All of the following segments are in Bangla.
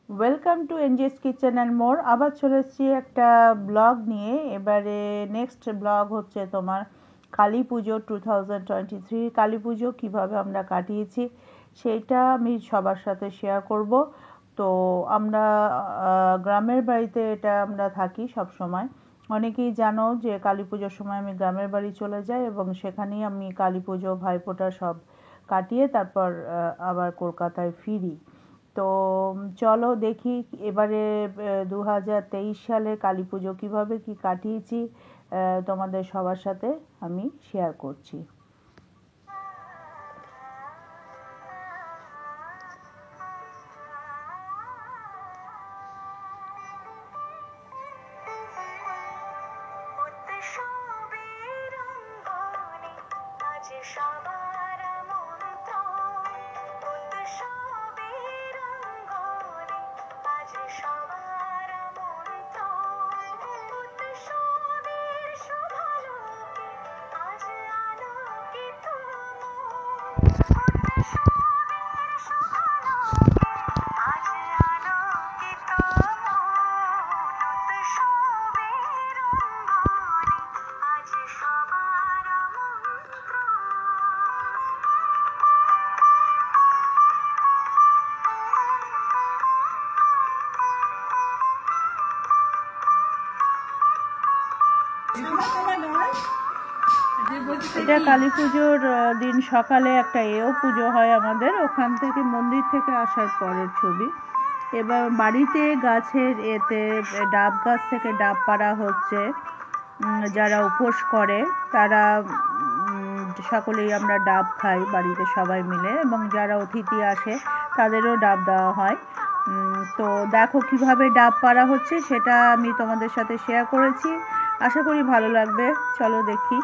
Welcome to NGS kitchen and more. আবার চলে এসেছি একটা ব্লগ নিয়ে। এবারে নেক্সট ব্লগ হচ্ছে তোমার কালী পুজো 2023 কালী পুজো কীভাবে আমরা কাটিয়েছি সেইটা আমি সবার সাথে শেয়ার করব। তো আমরা গ্রামের বাড়িতে এটা আমরা থাকি সব সময়। অনেকেই জানো যে কালী পুজোর সময় আমি গ্রামের বাড়ি চলে যাই এবং সেখানেই আমি কালী পুজো ভাইফোঁটা সব কাটিয়ে তারপর আবার কলকাতায় ফিরি। তো চলো দেখি এবারে 2023 সালে কালী পুজো কীভাবে কী কাটিয়েছি তোমাদের সবার সাথে আমি শেয়ার করছি। এটা কালী পুজোর দিন সকালে একটা পুজো হয় আমাদের ওখান থেকে, মন্দির থেকে আসার পরের ছবি। এবার বাড়িতে গাছের ডাব গাছ থেকে ডাব পাড়া হচ্ছে। যারা উপোস করে তারা সকলেই আমরা ডাব খাই বাড়িতে সবাই মিলে, এবং যারা অতিথি আসে তাদেরও ডাব দেওয়া হয়। তো দেখো কিভাবে ডাব পাড়া হচ্ছে সেটা আমি তোমাদের সাথে শেয়ার করেছি, আশা করি ভালো লাগবে। চলো দেখি।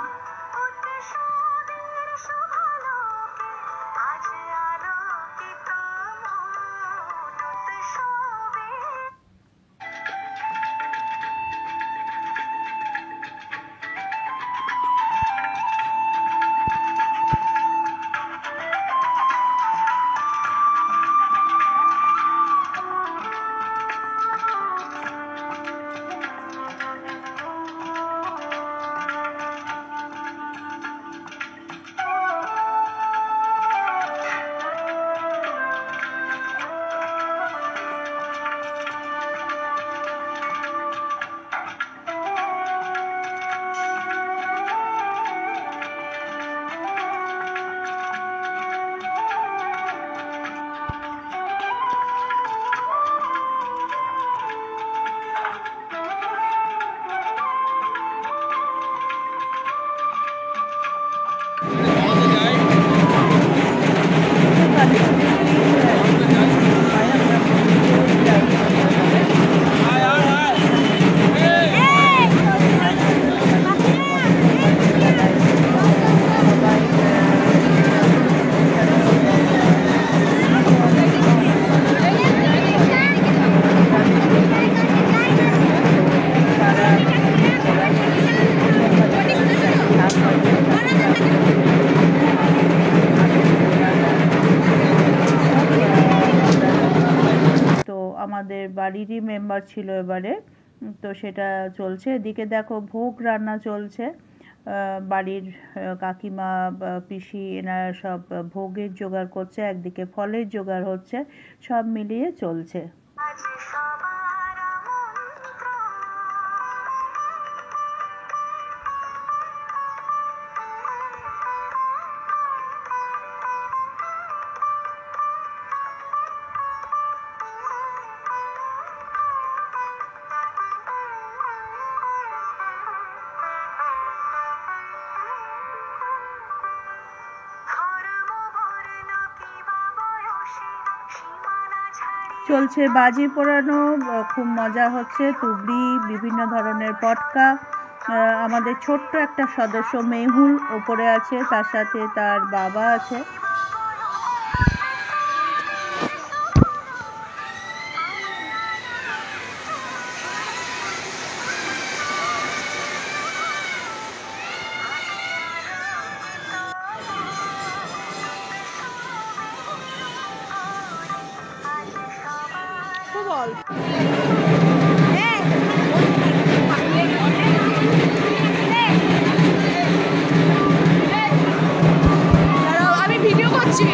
আমাদের বাড়িরই মেম্বার ছিল এবারে, তো সেটা চলছে। এদিকে দেখো ভোগ রান্না চলছে, বাড়ির কাকিমা পিসি এনারা সব ভোগের জোগাড় করছে, একদিকে ফলের জোগাড় হচ্ছে, সব মিলিয়ে চলছে। চলছে বাজি পোড়ানো, খুব মজা হচ্ছে। তুবড়ি, বিভিন্ন ধরনের পটকা। আমাদের ছোট্ট একটা সদস্য মেহুল ওপরে আছে, তার সাথে তার বাবা আছে। খুব বল। আমি ভিডিও করছি।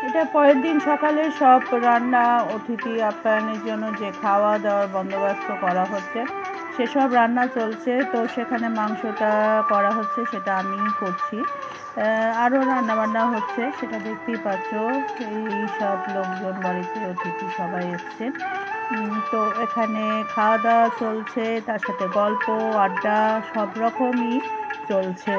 এটা পরের দিন সকালে সব রান্না অতিথি আপ্যায়নের জন্য যে খাওয়া দাওয়ার বন্দোবস্ত করা হচ্ছে সেসব রান্না চলছে। তো সেখানে মাংসটা করা হচ্ছে, সেটা আমি করছি। আরও রান্নাবান্না হচ্ছে, সেটা দেখতেই পাচ্ছ। এই সব লোকজন বাড়িতে অতিথি সবাই এসছেন। তো এখানে খাওয়া দাওয়া চলছে, তার সাথে গল্প আড্ডা সব রকমই চলছে।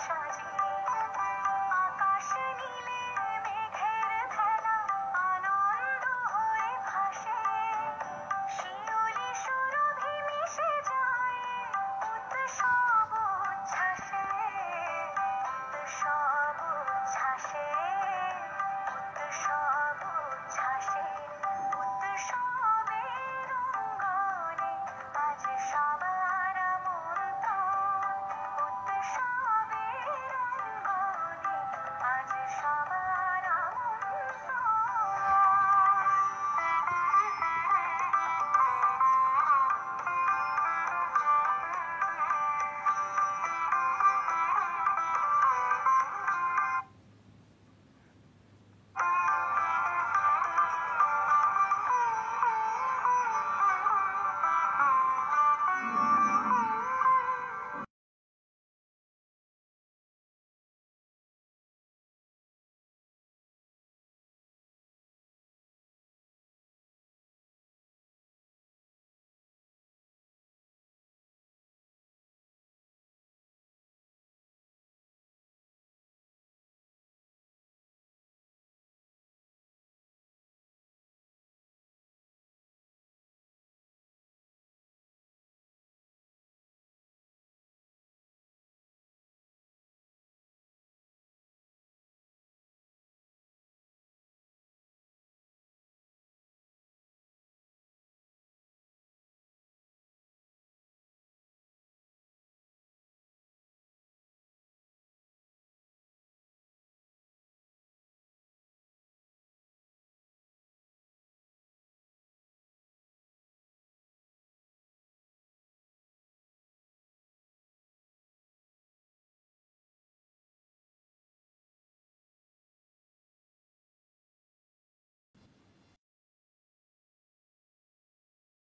সাজিয়ে আকাশ নীলে